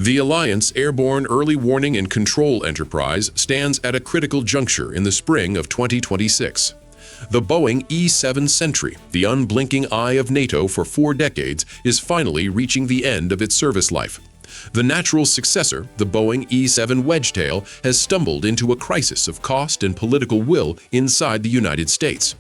The Alliance Airborne Early Warning and Control Enterprise stands at a critical juncture in the spring of 2026. The Boeing E-7 Sentry, the unblinking eye of NATO for 4 decades, is finally reaching the end of its service life. The natural successor, the Boeing E-7 Wedgetail, has stumbled into a crisis of cost and political will inside the United States.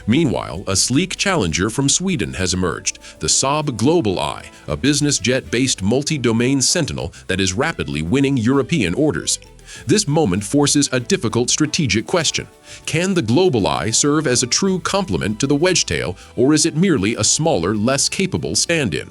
Meanwhile, a sleek challenger from Sweden has emerged, the Saab GlobalEye, a business jet-based multi-domain sentinel that is rapidly winning European orders. This moment forces a difficult strategic question. Can the GlobalEye serve as a true complement to the Wedgetail, or is it merely a smaller, less capable stand-in?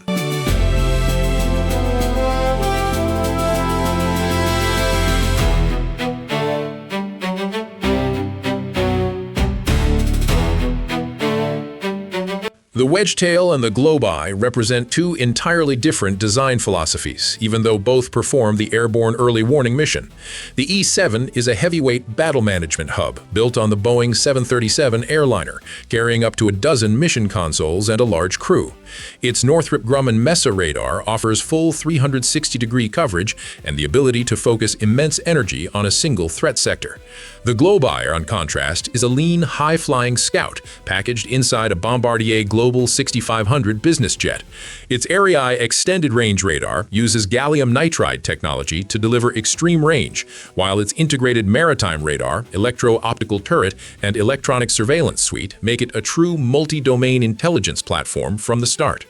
The Wedgetail and the GlobalEye represent 2 entirely different design philosophies, even though both perform the Airborne Early Warning mission. The E-7 is a heavyweight battle management hub built on the Boeing 737 airliner, carrying up to a dozen mission consoles and a large crew. Its Northrop Grumman MESA radar offers full 360-degree coverage and the ability to focus immense energy on a single threat sector. The GlobalEye, on contrast, is a lean, high-flying scout packaged inside a Bombardier Global 6500 business jet. Its Erieye extended-range radar uses gallium nitride technology to deliver extreme range, while its integrated maritime radar, electro-optical turret, and electronic surveillance suite make it a true multi-domain intelligence platform from the start.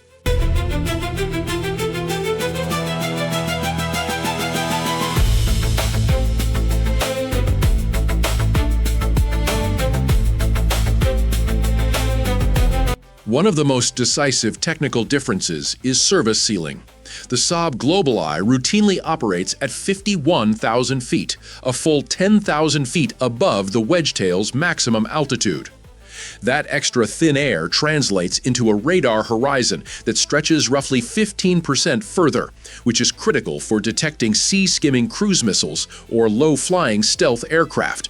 One of the most decisive technical differences is service ceiling. The Saab GlobalEye routinely operates at 51,000 feet, a full 10,000 feet above the Wedgetail's maximum altitude. That extra thin air translates into a radar horizon that stretches roughly 15% further, which is critical for detecting sea-skimming cruise missiles or low-flying stealth aircraft.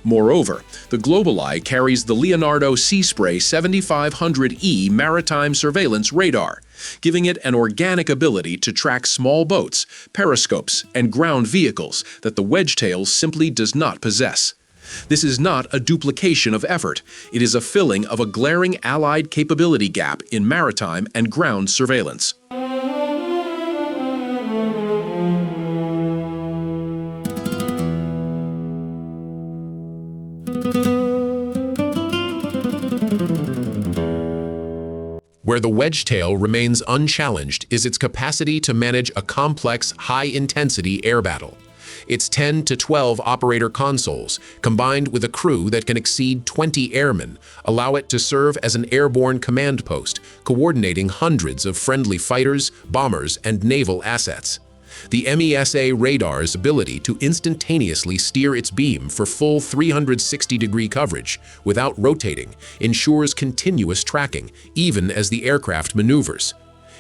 Moreover, the GlobalEye carries the Leonardo Seaspray 7500E maritime surveillance radar, giving it an organic ability to track small boats, periscopes, and ground vehicles that the Wedgetail simply does not possess. This is not a duplication of effort. It is a filling of a glaring Allied capability gap in maritime and ground surveillance. Where the Wedgetail remains unchallenged is its capacity to manage a complex, high-intensity air battle. Its 10 to 12 operator consoles, combined with a crew that can exceed 20 airmen, allow it to serve as an airborne command post, coordinating hundreds of friendly fighters, bombers, and naval assets. The MESA radar's ability to instantaneously steer its beam for full 360-degree coverage without rotating ensures continuous tracking, even as the aircraft maneuvers.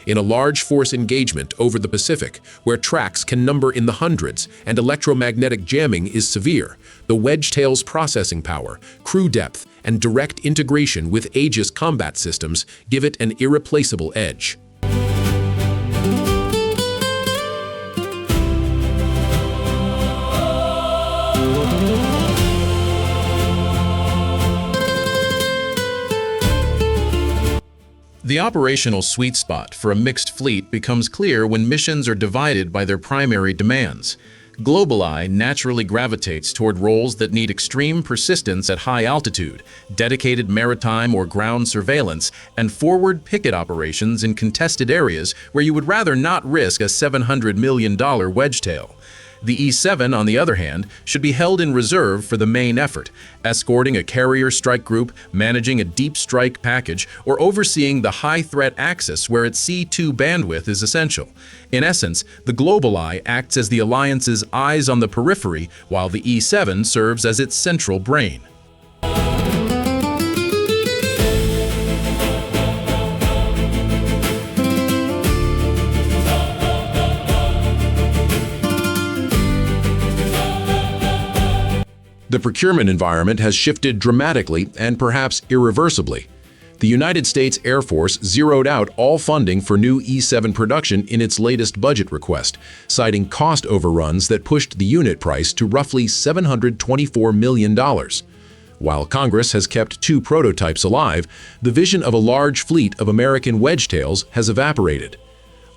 In a large force engagement over the Pacific, where tracks can number in the hundreds and electromagnetic jamming is severe, the Wedgetail's processing power, crew depth, and direct integration with Aegis combat systems give it an irreplaceable edge. The operational sweet spot for a mixed fleet becomes clear when missions are divided by their primary demands. GlobalEye naturally gravitates toward roles that need extreme persistence at high altitude, dedicated maritime or ground surveillance, and forward picket operations in contested areas where you would rather not risk a $700 million Wedgetail. The E-7, on the other hand, should be held in reserve for the main effort, escorting a carrier strike group, managing a deep strike package, or overseeing the high-threat axis where its C2 bandwidth is essential. In essence, the GlobalEye acts as the Alliance's eyes on the periphery, while the E-7 serves as its central brain. The procurement environment has shifted dramatically and perhaps irreversibly. The United States Air Force zeroed out all funding for new E-7 production in its latest budget request, citing cost overruns that pushed the unit price to roughly $724 million. While Congress has kept 2 prototypes alive, the vision of a large fleet of American Wedgetails has evaporated.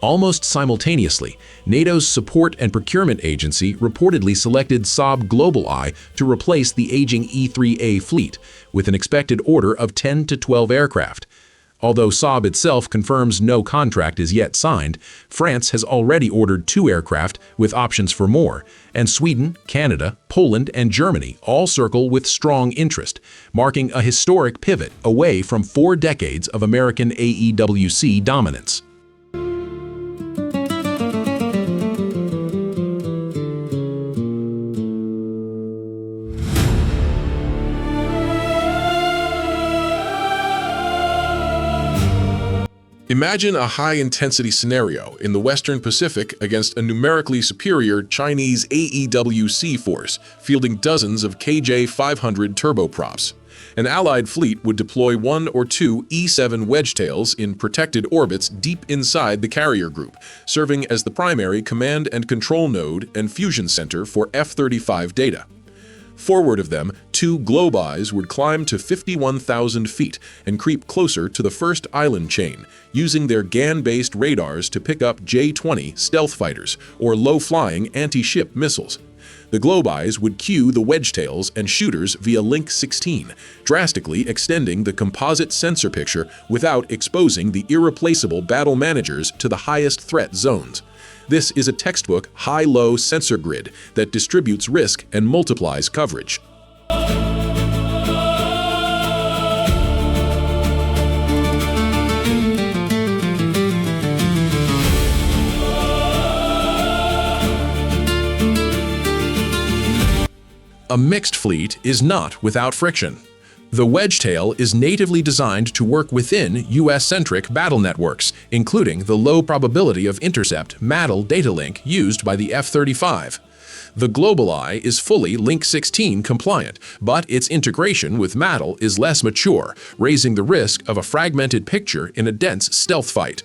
Almost simultaneously, NATO's Support and Procurement Agency reportedly selected Saab GlobalEye to replace the aging E-3A fleet, with an expected order of 10 to 12 aircraft. Although Saab itself confirms no contract is yet signed, France has already ordered 2 aircraft with options for more, and Sweden, Canada, Poland, and Germany all circle with strong interest, marking a historic pivot away from 4 decades of American AEW&C dominance. Imagine a high-intensity scenario in the Western Pacific against a numerically superior Chinese AEW&C force, fielding dozens of KJ-500 turboprops. An Allied fleet would deploy 1 or 2 E-7 Wedgetails in protected orbits deep inside the carrier group, serving as the primary command and control node and fusion center for F-35 data. Forward of them, 2 GlobalEye's would climb to 51,000 feet and creep closer to the first island chain, using their GaN-based radars to pick up J-20 stealth fighters or low-flying anti-ship missiles. The GlobalEye's would cue the Wedgetails and shooters via Link 16, drastically extending the composite sensor picture without exposing the irreplaceable battle managers to the highest threat zones. This is a textbook high-low sensor grid that distributes risk and multiplies coverage. A mixed fleet is not without friction. The Wedgetail is natively designed to work within US-centric battle networks, including the low probability of intercept MADL data link used by the F-35. The GlobalEye is fully Link 16 compliant, but its integration with MADL is less mature, raising the risk of a fragmented picture in a dense stealth fight.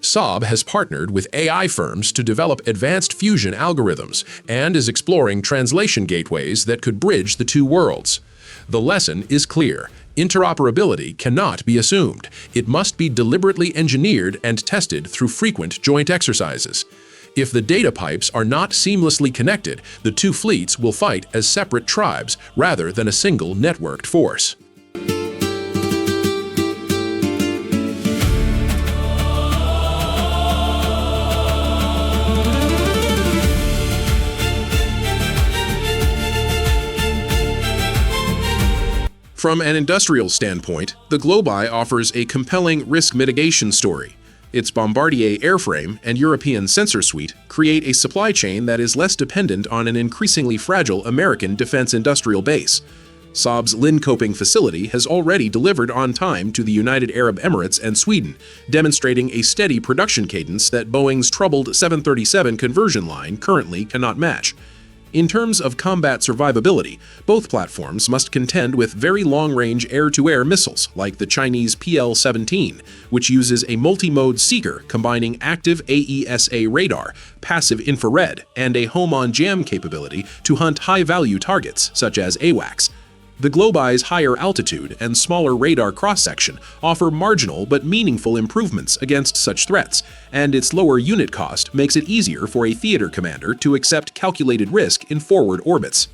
Saab has partnered with AI firms to develop advanced fusion algorithms and is exploring translation gateways that could bridge the 2 worlds. The lesson is clear. Interoperability cannot be assumed. It must be deliberately engineered and tested through frequent joint exercises. If the data pipes are not seamlessly connected, the 2 fleets will fight as separate tribes rather than a single networked force. From an industrial standpoint, the GlobalEye offers a compelling risk mitigation story. Its Bombardier airframe and European sensor suite create a supply chain that is less dependent on an increasingly fragile American defense industrial base. Saab's Linköping facility has already delivered on time to the United Arab Emirates and Sweden, demonstrating a steady production cadence that Boeing's troubled 737 conversion line currently cannot match. In terms of combat survivability, both platforms must contend with very long-range air-to-air missiles like the Chinese PL-17, which uses a multi-mode seeker combining active AESA radar, passive infrared, and a home-on-jam capability to hunt high-value targets such as AWACS. The GlobalEye's higher altitude and smaller radar cross-section offer marginal but meaningful improvements against such threats, and its lower unit cost makes it easier for a theater commander to accept calculated risk in forward orbits.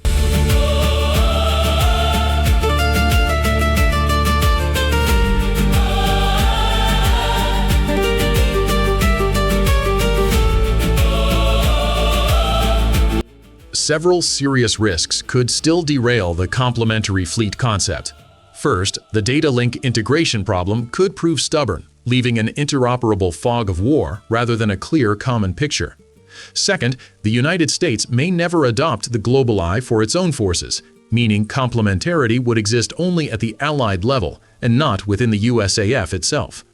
Several serious risks could still derail the complementary fleet concept. First, the data link integration problem could prove stubborn, leaving an interoperable fog of war rather than a clear common picture. Second, the United States may never adopt the GlobalEye for its own forces, meaning complementarity would exist only at the Allied level and not within the USAF itself.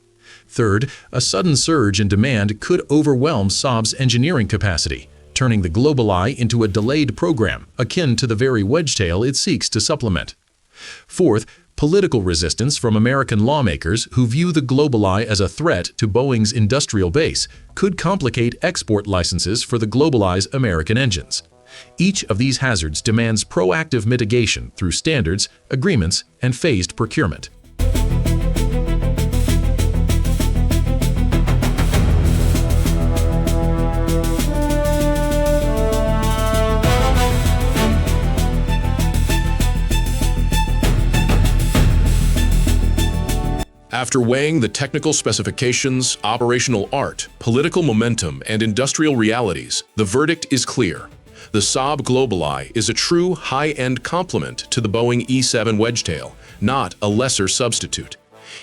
Third, a sudden surge in demand could overwhelm Saab's engineering capacity, turning the GlobalEye into a delayed program akin to the very Wedgetail it seeks to supplement. Fourth, Political resistance from American lawmakers who view the GlobalEye as a threat to Boeing's industrial base could complicate export licenses for the GlobalEye's American engines. Each of these hazards demands proactive mitigation through standards, agreements, and phased procurement. After weighing the technical specifications, operational art, political momentum, and industrial realities, the verdict is clear. The Saab GlobalEye is a true high-end complement to the Boeing E-7 Wedgetail, not a lesser substitute.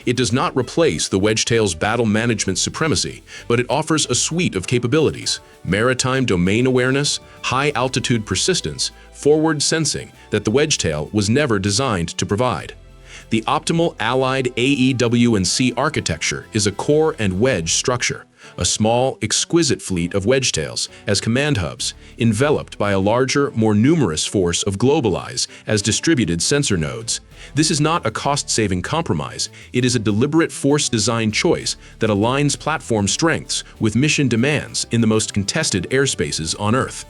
It does not replace the Wedgetail's battle management supremacy, but it offers a suite of capabilities: maritime domain awareness, high-altitude persistence, forward sensing that the Wedgetail was never designed to provide. The optimal allied AEW&C architecture is a core and wedge structure, a small, exquisite fleet of Wedgetails as command hubs, enveloped by a larger, more numerous force of GlobalEye's as distributed sensor nodes. This is not a cost-saving compromise, it is a deliberate force design choice that aligns platform strengths with mission demands in the most contested airspaces on Earth.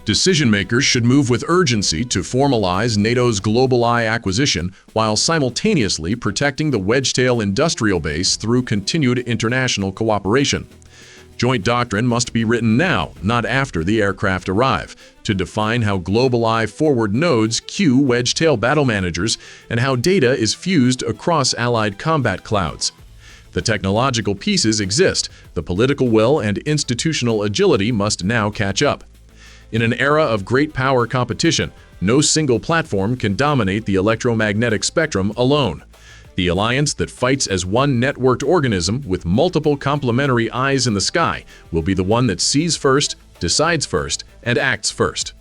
Decision-makers should move with urgency to formalize NATO's GlobalEye acquisition while simultaneously protecting the Wedgetail industrial base through continued international cooperation. Joint doctrine must be written now, not after the aircraft arrive, to define how GlobalEye forward nodes cue Wedgetail battle managers and how data is fused across allied combat clouds. The technological pieces exist, the political will and institutional agility must now catch up. In an era of great power competition, no single platform can dominate the electromagnetic spectrum alone. The alliance that fights as one networked organism with multiple complementary eyes in the sky will be the one that sees first, decides first, and acts first.